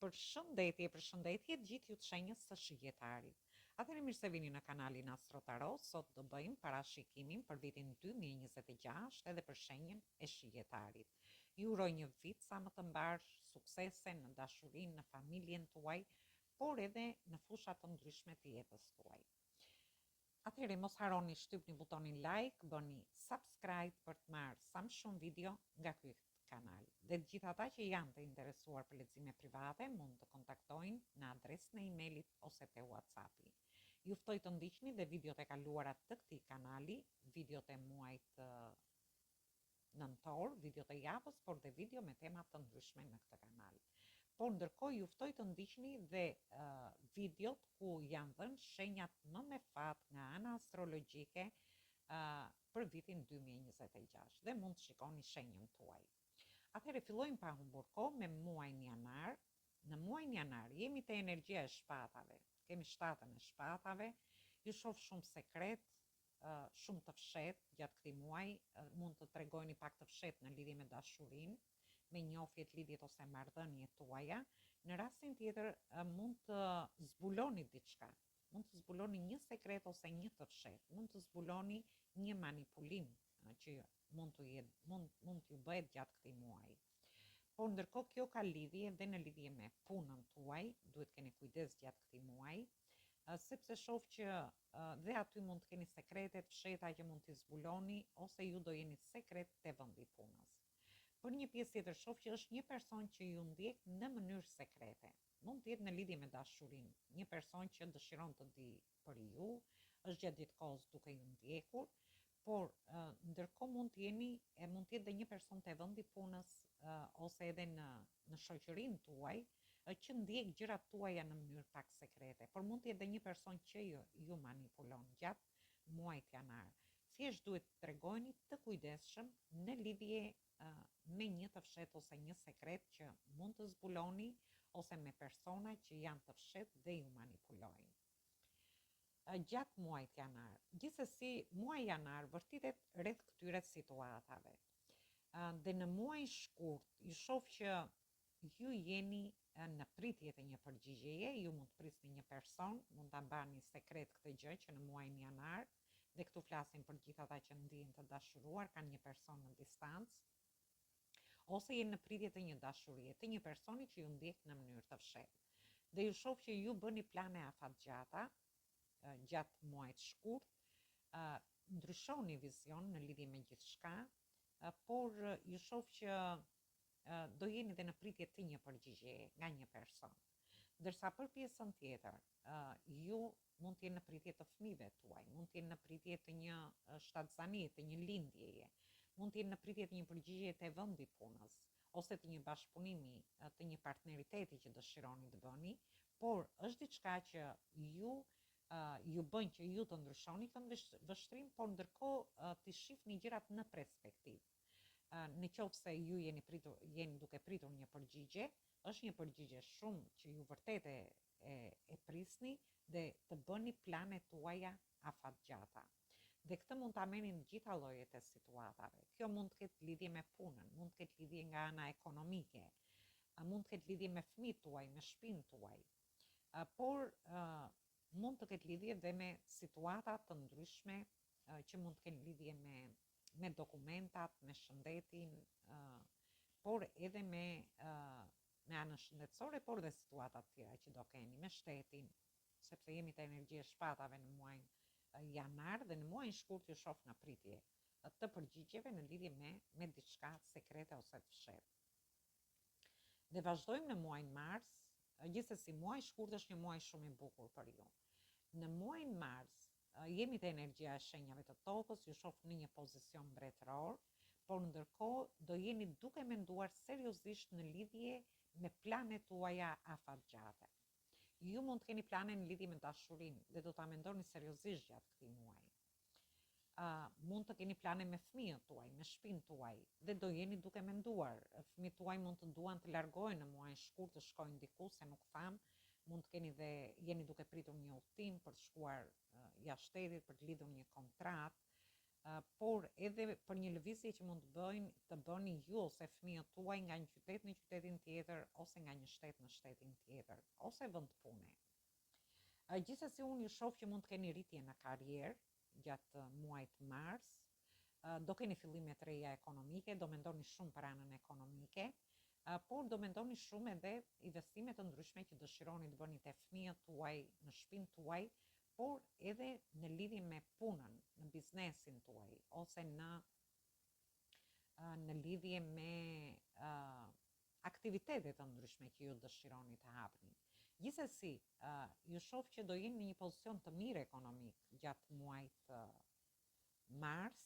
Përshëndetje gjithë ju të shenjës së shijetarit. Atëherë mirë se vini në kanalin Astro Tarot. Sot do bëjmë parashikimin për vitin 2026 edhe për shenjën e shijetarit. Ju uroj një vit sa më të mbar suksese në dashurinë, në familjen tuaj, por edhe në fusha të ndryshme të jetës tuaj. Atëherë mos harroni shtypni butonin like, bëni subscribe për të marrë sa më shumë video nga ky kanal. Dhe të gjithë ata që janë të interesuar për lexime private mund të kontaktojnë në adresën e emailit ose te WhatsAppi. Ju ftoj të ndiqni dhe videot e kaluara të këtij kanali, videot e muajit nëntor, videot e javës, por dhe video me tema të ndryshme në këtë kanal. Por ndërkohë ju ftoj të ndiqni dhe videot ku janë dhënë shenjat më me fat nga ana astrologjike për vitin 2026 dhe mund të shikoni shenjën tuaj. Atëherë fillojmë pa humbur kohë me muajin janar. Në muajin janar jemi te energjia e shpatave. Kemi shtatën e shpatave. Ju shoh shumë sekret, shumë të fshehtë gjatë këtij muaji. Mund të tregojeni pak të fshehtë në lidhje me dashurinë, me njohjet, lidhjet ose marrëdhëniet tuaja. Në rastin tjetër mund të zbuloni diçka. Mund të zbuloni një sekret ose një të fshehtë. Mund të zbuloni një manipulim që mund t'ju bëhet gjatë këtij muaji. Por ndërkohë kjo ka lidhje dhe në lidhje me punën tuaj, duhet keni kujdes gjatë këtij muaji, sepse shoh që dhe aty mund të keni sekrete të fshehta që mund t'i zbuloni ose ju do jeni sekret te vendi punës. Për një pjesë tjetër shoh që është një person që ju ndjek në mënyrë sekrete. Mund të jetë në lidhje me dashurinë, një person që dëshiron të di për ju, është gjatë gjithë kohës duke ju ndjekur, por ndërkohë mund të jetë dhe një person te vendi punës ose edhe në shoqërinë tuaj që ndjek gjërat tuaja në mënyrë pak sekrete, por mund të jetë dhe një person që ju manipulon gjatë muajit janar. Thjesht duhet të tregojeni të kujdesshëm në lidhje me një të fshehtë ose një sekret që mund të zbuloni ose me persona që janë të fshehtë dhe ju manipulojnë. Gjatë muajit janar. Gjithsesi, muaji janar vërtitet rreth këtyre situatave. Dhe në muajin shkurt, ju shoh që ju jeni në pritje të një përgjigjeje, ju mund të prisni një person, mund ta mbani sekret këtë gjë që në muajin janar, dhe këtu flasim për gjithë ata që ndihen të dashuruar, kanë një person në distancë, ose jeni në pritje të një dashurie, të një personi që ju ndjek në mënyrë të fshehtë. Dhe ju shoh që ju bëni plane afatgjata gjatë muajit shkurt, ndryshoni vizion në lidhje me gjithçka, por ju shoh që do jeni dhe në pritje të një përgjigjeje nga një person. Ndërsa për pjesën tjetër, ju mund të jeni në pritje të fëmijëve tuaj, mund të jeni në pritje të një shtatzanie, të një lindjeje, mund të jeni në pritje të një përgjigjeje te vendi punës, ose të një bashkëpunimi, të një partneriteti që dëshironi të bëni, por është diçka që ju bën që ju të ndryshoni këtë vështrim, por ndërkohë të shihni gjërat në perspektivë. Në qoftë se ju jeni duke pritur një përgjigje, është një përgjigje shumë që ju vërtet e prisni dhe të bëni planet tuaja afatgjata. Dhe këtë mund ta merrni në gjitha llojet e situatave. Kjo mund të ketë lidhje me punën, mund të ketë lidhje nga ana ekonomike, mund të ketë lidhje me fëmijët tuaj, me shtëpinë tuaj. Por mund të ketë lidhje dhe me situata të ndryshme që mund të kenë lidhje me dokumentat, me shëndetin, por edhe me anën shëndetësore, por dhe situata të tjera që do keni me shtetin, sepse jemi te energjia e shpatave në muajin janar dhe në muajin shkurt ju shoh në pritje të përgjigjeve në lidhje me diçka sekrete ose të fshehtë. Dhe vazhdojmë në muajin mars. Gjithsesi, muaji shkurt është një muaj shumë i bukur për ju. Në muajin mars jemi te energjia e shenjave të tokës, ju shoh në një pozicion mbretëror, por ndërkohë do jeni duke menduar seriozisht në lidhje me planet tuaja afatgjate. Ju mund të keni plane në lidhje me dashurinë dhe do ta mendoni seriozisht gjatë këtij muaji. Mund të keni plane me fëmijët tuaj, me shtëpinë tuaj, dhe do jeni duke menduar. Fëmijët tuaj mund të duan të largohen në muajin shkurt, të shkojnë diku se nuk tham, mund të keni dhe jeni duke pritur një udhtim për të shkuar jashtë shtetit, për të lidhur një kontratë, por edhe për një lëvizje që mund të bëni ju ose fëmijët tuaj nga një qytet në qytetin tjetër, ose nga një shtet në shtetin tjetër, ose vend pune. Gjithsesi unë ju shoh që mund të keni rritje në karrierë gjatë muajit mars, do keni fillime të reja ekonomike, do mendoni shumë për anën ekonomike, por do mendoni shumë edhe investime të ndryshme që dëshironi të bëni te fëmijët tuaj, në shtëpinë tuaj, por edhe në lidhje me punën, në biznesin tuaj, ose në lidhje me aktivitetet të ndryshme që ju dëshironi të hapni. Gjithsesi, ju shoh që do jeni në një pozicion të mirë ekonomik gjatë muajit mars,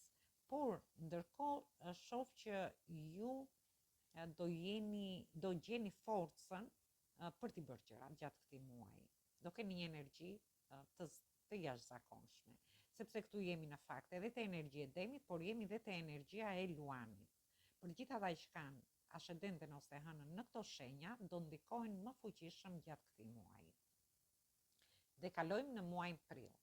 por ndërkohë shoh që ju do gjeni forcën për t'i bërë gjërat gjatë këtij muaji. Do keni një energji të jashtëzakonshme, sepse këtu jemi në fakt edhe te energjia e demit, por jemi edhe te energjia e luanit. Për gjithë ata që kanë ascendenten ose hënën në këto shenja, do ndikojnë më fuqishëm gjatë këtij muaji. Dhe kalojmë në muajin prill.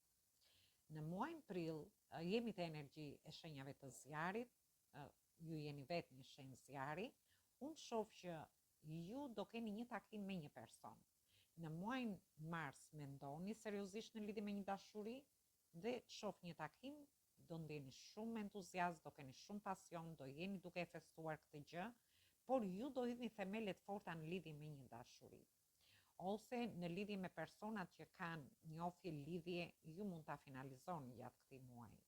Në muajin prill jemi te energji e shenjave të zjarit, ju jeni vetë një shenjë zjari. Unë shoh që ju do keni një takim me një person. Në muajin mars mendoni seriozisht në lidhje me një dashuri dhe shoh një takim, do ndjeni shumë entuziazm, do keni shumë pasion, do jeni duke e festuar këtë gjë, por ju do hidhni themelet forta në lidhje me një dashuri. Ose në lidhje me personat që kanë njofje lidhje, ju mund ta finalizoni gjatë këtij muaji.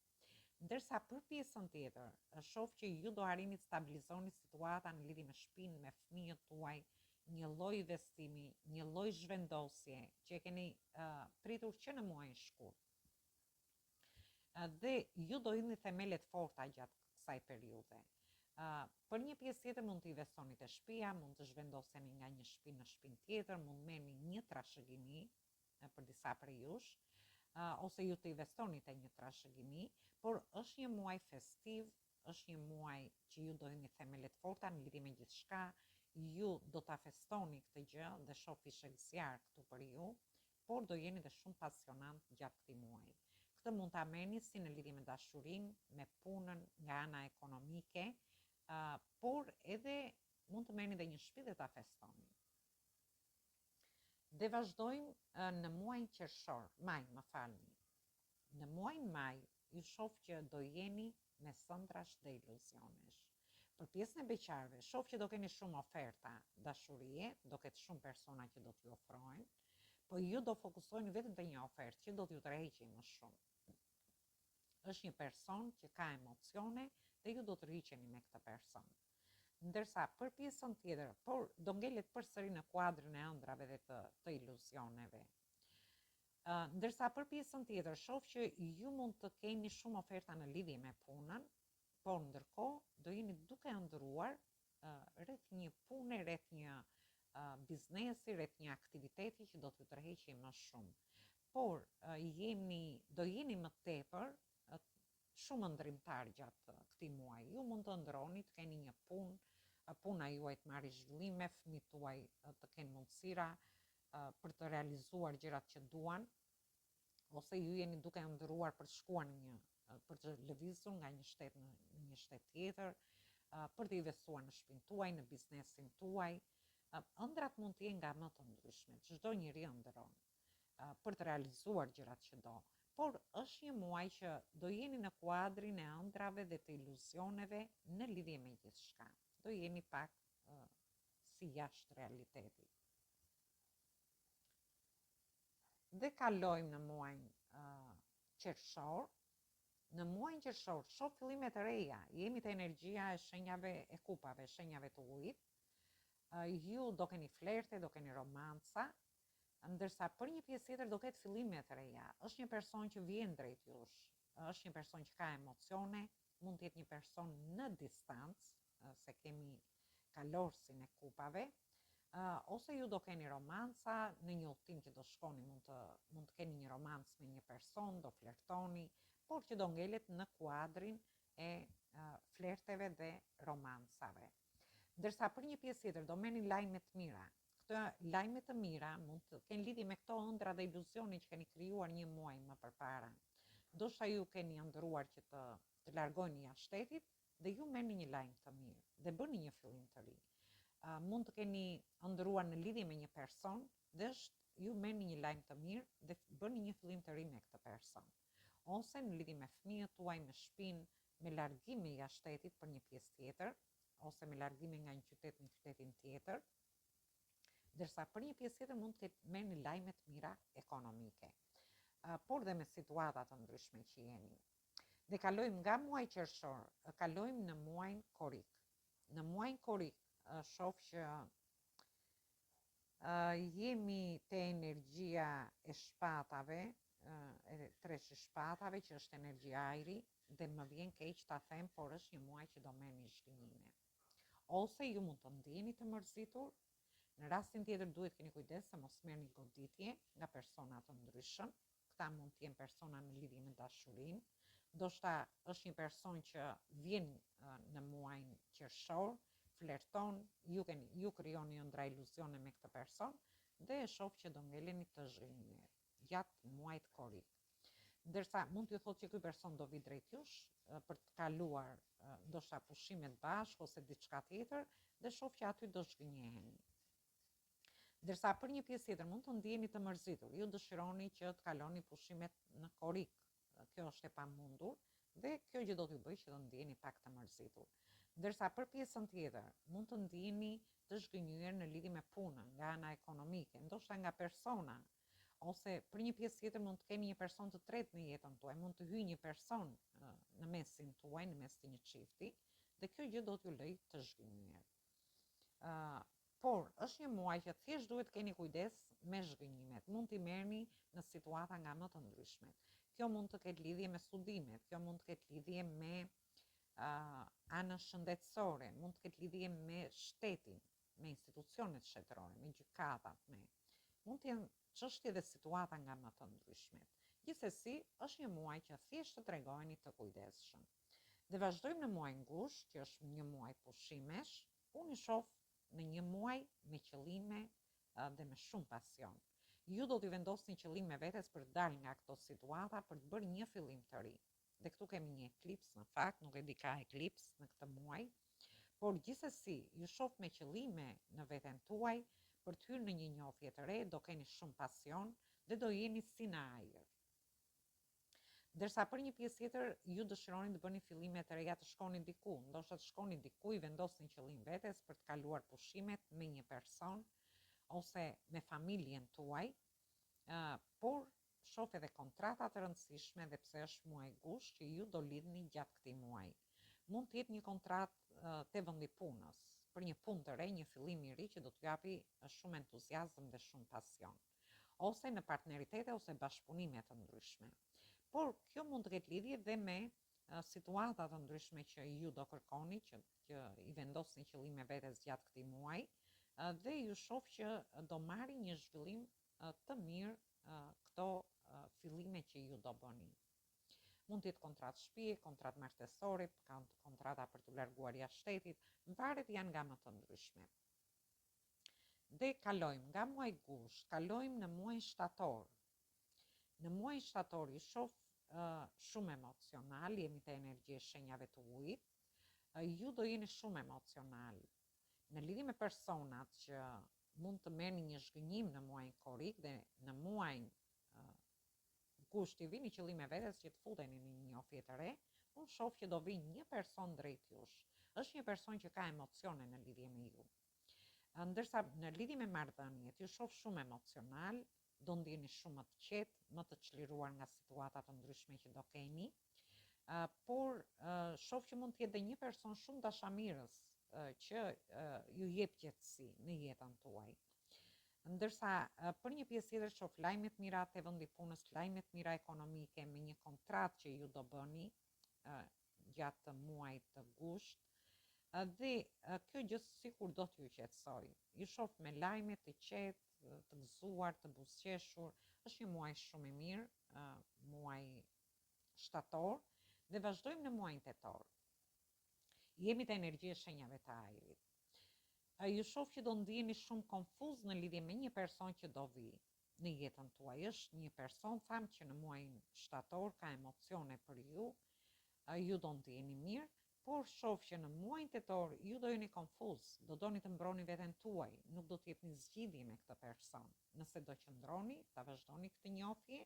Ndërsa për pjesën tjetër, shoh që ju do arrini të stabilizoni situata në lidhje me shtëpinë, me fëmijët tuaj, një lloj investimi, një lloj zhvendosje që e keni pritur që në muajin shkurt. Dhe ju do hidhni themelet forta gjatë kësaj periudhe. Për një pjesë tjetër mund të investoni te shtëpia, mund të zhvendoseni nga një shtëpi në shtëpinë tjetër, mund merrni një trashëgimi për disa prej jush, ose ju të investoni te një trashëgimi, por është një muaj festiv, është një muaj që ju do hidhni themelet forta në lidhje me gjithçka, ju do ta festoni këtë gjë dhe shoh fishek zjarr këtu për ju, por do jeni dhe shumë pasionant gjatë këtij muaji. Këtë mund ta merrni si në lidhje me dashurinë, me punën nga ana ekonomike, por edhe mund të merrni dhe një shtëpi dhe ta festoni. Dhe vazhdojmë në muajin qershor, maj, më falni. Në muajin maj, ju shoh që do jeni me sëndrash dhe iluzionesh. Për pjesën e beqarëve, shoh që do keni shumë oferta dashurie, do ketë shumë persona që do t'ju ofrojnë, po ju do fokusoheni vetëm te një ofertë që do t'ju tërheqë më shumë. Është një person që ka emocione dhe ju do të rriqeni me këtë person. Ndërsa për pjesën tjetër, por do ngelet përsëri në kuadrin e ëndrave dhe të iluzioneve. Ndërsa për pjesën tjetër, shoh që ju mund të keni shumë oferta në lidhje me punën, por ndërkohë do jeni duke ëndrruar rreth një pune, rreth një biznesi, rreth një aktiviteti që do t'ju tërheqë më shumë. Por do jeni më tepër shumë ndrimtar gjatë këtij muaji. Ju mund të ëndrroni, të keni një punë, puna juaj të marrë zhvillime, fëmijët tuaj të kenë mundësira për të realizuar gjërat që duan, ose ju jeni duke ëndrruar për të shkuar për të lëvizur nga një shtet në një shtet tjetër, për të investuar në shtëpinë tuaj, në biznesin tuaj. Ëndrat mund të jenë nga më të ndryshme, çdo njeri ëndron për të realizuar gjërat që do. Por është një muaj që do jeni në kuadrin e ëndrave dhe të iluzioneve në lidhje me gjithçka. Do jeni pak si jashtë realitetit. Dhe kalojmë në muajin qershor. Në muajin qershor shoh fillime të reja, jemi te energjia e shenjave e kupave, shenjave të ujit. Ju do keni flerte, do keni romanca, ndërsa për një pjesë tjetër do ketë fillime të reja. Është një person që vjen drejt jush, është një person që ka emocione, mund të jetë një person në distancë, se kemi kalorsin e kupave, ose ju do keni romanca, në një udhtim që do shkoni mund të keni një romancë me një person, do flertoni, por që do ngelet në kuadrin e flerteve dhe romancave. Ndërsa për një pjesë tjetër do merrni lajme të mira. Këto lajme të mira mund të kenë lidhje me këto ëndra dhe iluzione që keni krijuar një muaj më përpara. ndoshta ju keni ëndërruar që të largojni jashtë shtetit dhe ju merrni një lajm të mirë dhe bëni një fillim të ri. Mund të keni ëndërruar në lidhje me një person dhe ju merrni një lajm të mirë dhe bëni një fillim të ri me këtë person. Ose në lidhje me fëmijët tuaj, me shtëpinë, me largime jashtë shtetit për një pjesë tjetër, ose me largime nga një qytet në qytetin tjetër, ndërsa për një pjesë tjetër mund të merrni lajme të mira ekonomike, por dhe me situata të ndryshme që jeni. Dhe kalojmë nga muaji qershor, kalojmë në muajin korrik. Në muajin korrik shoh që jemi te energjia e shpatave, e tresh shpatave që është energjia ajri, dhe më vjen keq ta them, por është një muaj që do merrni zhgënjime. Ose ju mund të ndjeni të mërzitur, në rastin tjetër duhet keni kujdes se mos merrni goditje nga persona të ndryshëm. Këta mund të jenë persona në lidhje me dashurinë, ndoshta është një person që vjen në muajin qershor, flerton, ju krijoni ëndra iluzione me këtë person dhe e shoh që do ngeleni të zhgënjime gjatë muajit korrik. Ndërsa mund t'ju thotë që ky person do vi drejt jush për të kaluar ndoshta pushimet bashkë ose diçka tjetër dhe shoh që aty do zhgënjeheni. Ndërsa për një pjesë tjetër mund të ndjeni të mërzitur, ju dëshironi që të kaloni pushimet në korrik. Kjo është e pamundur dhe kjo gjë do t'ju bëjë që do ndjeni pak të mërzitur. Ndërsa për pjesën tjetër mund të ndjeni të zhgënjyer në lidhje me punën, nga ana ekonomike, ndoshta nga persona, ose për një pjesë tjetër mund të keni një person të tretë në jetën tuaj, mund të hyjë një person në mesin tuaj, në mes të një çifti, dhe kjo gjë do t'ju lejë të zhgënjyer. Por është një muaj që thjesht duhet keni kujdes me zhgënjimet. Mund t'i merrni në situata nga më të ndryshmet. Kjo mund të ketë lidhje me studimet, kjo mund të ketë lidhje me anën shëndetësore, mund të ketë lidhje me shtetin, me institucionet shtetërore, me gjykatat, mund të jenë çështje dhe situata nga më të ndryshmet. Gjithsesi, është një muaj që thjesht të tregoheni të kujdesshëm. Dhe vazhdojmë në muajin gusht, që është një muaj pushimesh, unë i shoh në një muaj me qëllime dhe me shumë pasion. Ju do t'i vendosni qëllime vetes për të dalë nga këto situata, për të bërë një fillim të ri. Dhe këtu kemi një eklips, në fakt, nuk e di ka eklips në këtë muaj, por gjithsesi, ju shoh me qëllime në veten tuaj për të hyrë në një njohje të re, do keni shumë pasion dhe do jeni si në ajër. Ndërsa për një pjesë tjetër, ju dëshironi të bëni fillime të reja, të shkoni diku, ndoshta të shkoni diku, i vendosni qëllim vetes për të kaluar pushimet me një person ose me familjen tuaj, por shoh edhe kontrata të rëndësishme dhe pse është muaj gusht që ju do lidhni gjatë këtij muaji. Mund të jetë një kontratë te vendi punës, për një punë të re, një fillim i ri që do t'ju japi shumë entuziazëm dhe shumë pasion, ose në partneritete ose bashkëpunime të ndryshme. Por kjo mund të ketë lidhje dhe me situata të ndryshme që ju do kërkoni, që i vendosni qëllime vetes gjatë këtij muaji, dhe ju shoh që do marri një zhvillim të mirë këto fillime që ju do bëni. Mund të jetë kontratë shtëpie, kontratë martesore, kontrata për të larguar jashtë shtetit, varet, janë nga më të ndryshme. Dhe kalojmë nga muaji gusht, kalojmë në muajin shtator. Në muajin shtator ju shoh shumë emocional, jemi te energjia e shenjave të ujit, ju do jeni shumë emocional. Në lidhje me personat që mund të merrni një zhgënjim në muajin korrik dhe në muajin gusht i vini qëllime vetes që të futeni në një njohje të re, unë shoh që do vi një person drejt jush. Është një person që ka emocione në lidhje me ju. Ndërsa në lidhje me marrëdhëniet, ju shoh shumë emocional, do ndjeni shumë më të qetë, më të çliruar nga situata të ndryshme që do keni, por shoh që mund të jetë dhe një person shumë dashamirës që ju jep qetësi në jetën tuaj. Ndërsa për një pjesë tjetër shoh lajme të mira te vendi punës, lajme të mira ekonomike me një kontratë që ju do bëni gjatë muajit të gusht, dhe kjo gjë sikur do t'ju qetësoj. Ju shoh me lajme të qetë, të gëzuar, të buzëqeshur. Është një muaj shumë i mirë, muaj shtator, dhe vazhdojmë në muajin tetor. Jemi te energjia e shenjave të ajrit. Ju shoh që do ndjeni shumë konfuz në lidhje me një person që do vi. në jetën tuaj. Është një person, tham, që në muajin shtator ka emocione për ju, ju do ndjeni mirë, por shoh që në muajin tetor ju do jeni konfuz, do doni të mbroni veten tuaj, nuk do të jepni zgjidhje me këtë person. Nëse do qëndroni, ta vazhdoni këtë njohje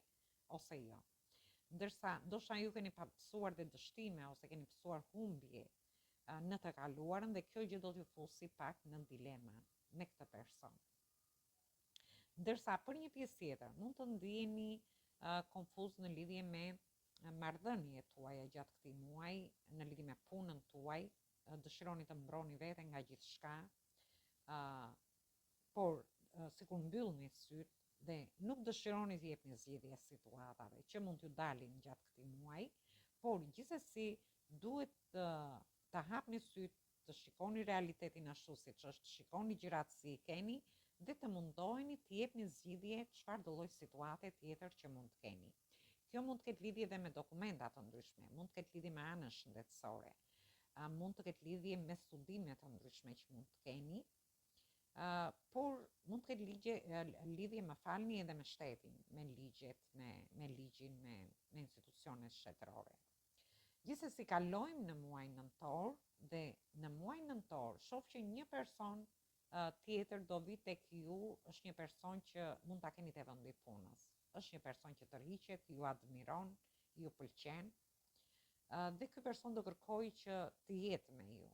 ose jo. Ndërsa ndoshta ju keni pasur dhe dështime ose keni pasur humbje në të kaluarën dhe kjo gjë do t'ju fusi pak në dilema me këtë person. Ndërsa për një pjesë tjetër mund të ndiheni konfuz në lidhje me marrëdhëniet tuaja gjatë këtij muaji, në lidhje me punën tuaj, dëshironi të mbroni veten nga gjithçka, por sikur mbyllni syt dhe nuk dëshironi të jepni zgjidhje situatave që mund t'ju dalin gjatë këtij muaji, por gjithsesi duhet të hapni syt, të shikoni realitetin ashtu siç është, të shikoni gjërat si i keni dhe të mundoheni të jepni zgjidhje çfarë do lloj situate tjetër që mund të keni. Kjo mund të ketë lidhje edhe me dokumenta të ndryshme, mund të ketë lidhje me anën shëndetësore, mund të ketë lidhje me studime të ndryshme që mund të keni, por mund të ketë lidhje më falni edhe me shtetin, me ligjet, me ligjin, me institucionet shtetërore. Gjithsesi kalojmë në muajin nëntor dhe në muajin nëntor shoh që një person tjetër do vi tek ju, është një person që mund ta keni te vendi i punës. Është një person që tërhiqet, ju admiron, ju pëlqen, dhe ky person do kërkojë që të jetë me ju.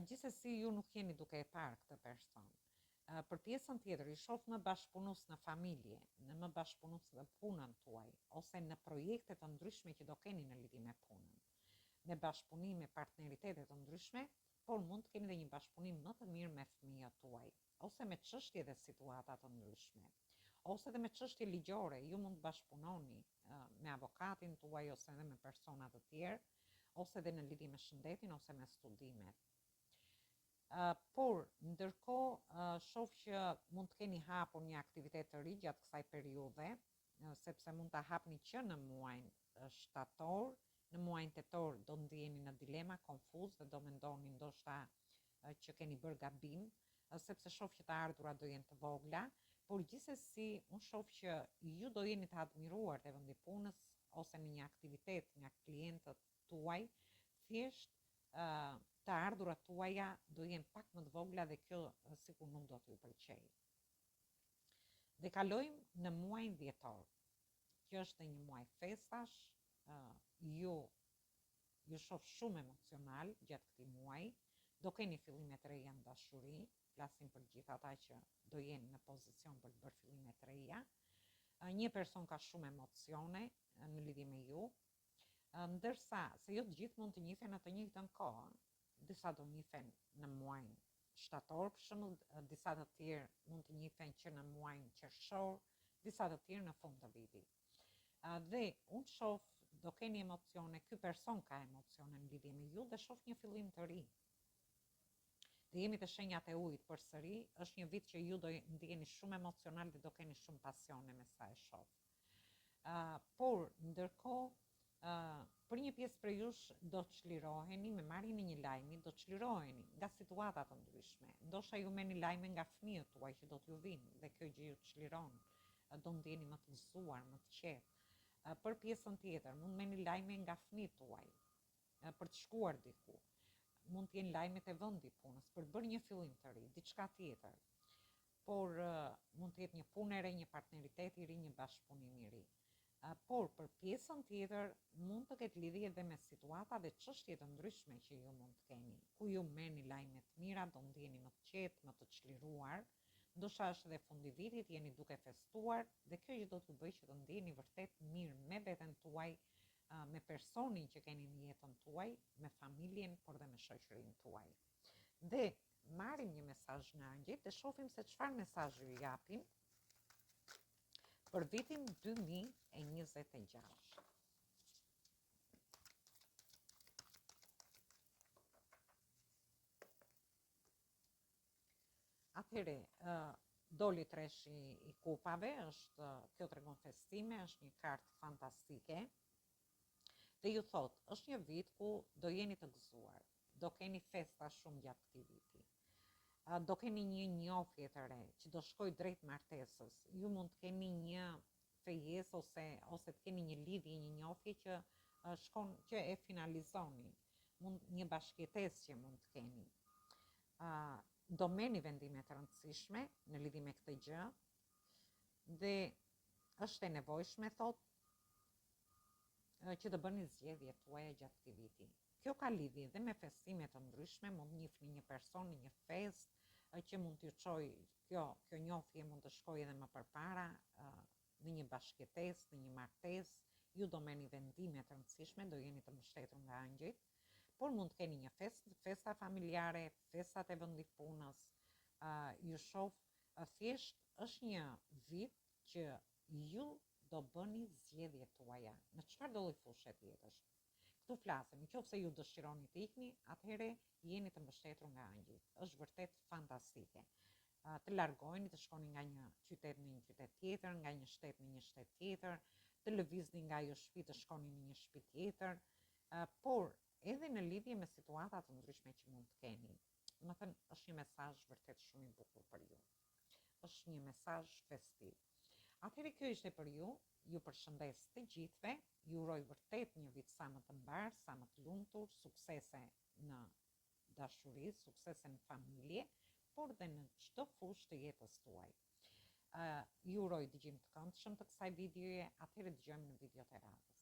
Gjithsesi ju nuk jeni duke e parë këtë person. Për pjesën tjetër i shoh në bashkëpunues në familje, në bashkëpunues në punën tuaj, ose në projekte të ndryshme që do keni në lidhje me punën. Me bashkëpunime, partneritete të ndryshme, por mund të keni edhe një bashkëpunim më të mirë me fëmijët tuaj, ose me çështje dhe situata të ndryshme, ose edhe me çështje ligjore, ju mund të bashkëpunoni me avokatin tuaj ose edhe me persona të tjerë, ose edhe në lidhje me shëndetin ose me studimet. Por ndërkohë shoh që mund të keni hapur një aktivitet të ri gjatë kësaj periudhe, sepse mund ta hapni që në muajin shtator, në muajin tetor do ndiheni në dilema, konfuz dhe do mendoni ndoshta që keni bërë gabim, sepse shoh që të ardhurat do jenë të vogla, por gjithsesi unë shoh që ju do jeni të admiruar te vendi i punës ose në një aktivitet nga klientët tuaj, thjesht të ardhurat tuaja do jenë pak më të vogla dhe kjo sikur nuk do t'ju pëlqejë. Dhe kalojmë në muajin dhjetor. Kjo është një muaj festash, ju shoh shumë emocional gjatë këtij muaji, do keni fillime të reja në dashuri, flasim për gjithë ata që do jenë në pozicion për të bërë fillime të reja. Një person ka shumë emocione në lidhje me ju, ndërsa se jo të gjithë mund të njihen në të njëjtën kohë. Disa do njihen në muajin shtator, për shembull, disa të tjerë mund të njihen që në muajin qershor, disa të tjerë në fund të vitit. Dhe unë shoh do keni emocione, ky person ka emocione në lidhje me ju dhe shoh një fillim të ri. Dhe jemi të shenjat e ujit përsëri, është një vit që ju do ndiheni shumë emocional dhe do keni shumë pasione me sa e shoh. Por ndërkohë për një pjesë për jush do çliroheni me marrjen e një lajmi, do çliroheni nga situata të ndryshme. Ndoshta ju merrni lajme nga fëmijët tuaj që do t'ju vinë dhe kjo gjë ju çliron. Do ndjeni më të gëzuar, më të qetë. Për pjesën tjetër, mund merrni lajme nga fëmijët tuaj për të shkuar diku. Mund të jenë lajmet e vendit i punës për të bërë një fillim të ri, diçka tjetër. Por mund të jetë një punë e re, një partneritet i ri, një bashkëpunim i ri. Por për pjesën tjetër mund të ketë lidhje edhe me situata dhe çështje të ndryshme që ju mund të keni, ku ju merrni lajme të mira, do ndjeni më të qetë, më të çliruar, ndoshta është edhe fundi vitit, jeni duke festuar dhe kjo gjë do t'ju bëjë që të ndjeni vërtet mirë me veten tuaj, me personin që keni në jetën tuaj, me familjen, por dhe me shoqërinë tuaj. Dhe marrim një mesazh nga angjëjt dhe shohim se çfarë mesazhi ju japin për vitin 2026. Atëre, doli treshi i kupave, kjo tregon festime, është një kartë fantastike. Dhe ju thot, është një vit ku do jeni të gëzuar, do keni festa shumë gjatë këtij viti. do keni një njohje të re që do shkoj drejt martesës. Ju mund të keni një fejes ose të keni një lidhje, një njohje që e finalizoni. Një bashkëjetesë që mund të keni. Do merrni vendime të rëndësishme në lidhje me këtë gjë dhe është e nevojshme që të bëni zgjedhjet tuaja gjatë këtij viti. Kjo ka lidhje dhe me festime të ndryshme, mund njihni një person në një festë që mund t'ju çojë kjo njohje mund të shkojë edhe më përpara në një bashkëjetesë, në një martesë, ju do merrni vendime të rëndësishme, do jeni të mbështetur nga angjëjt, por mund të keni një festa familjare, festat e vendit punës, ju shoh thjesht është një vit që ju do bëni zgjedhjet tuaja në çfarë do lloj fushe të jetës. Këtu flasim, nëse ju dëshironi të ikni, atëherë jeni të mbështetur nga angjëjt. Është vërtet fantastike. Të largoheni, të shkoni nga një qytet në një qytet tjetër, nga një shtet në një shtet tjetër, të lëvizni nga ajo shtëpi të shkoni në një shtëpi tjetër, por edhe në lidhje me situata të ndryshme që mund të keni. Domethënë, është një mesazh vërtet shumë i bukur për ju. Është një mesazh festiv. Atëherë kjo ishte për ju. Ju përshëndes të gjithëve, ju uroj vërtet një vit sa më të mbar, sa më të lumtur, suksese në dashuri, suksese në familje, por dhe në çdo fushë të jetës tuaj. Ju uroj dëgjim të këndshëm të kësaj videoje, atëherë dëgjojmë në video të radhës.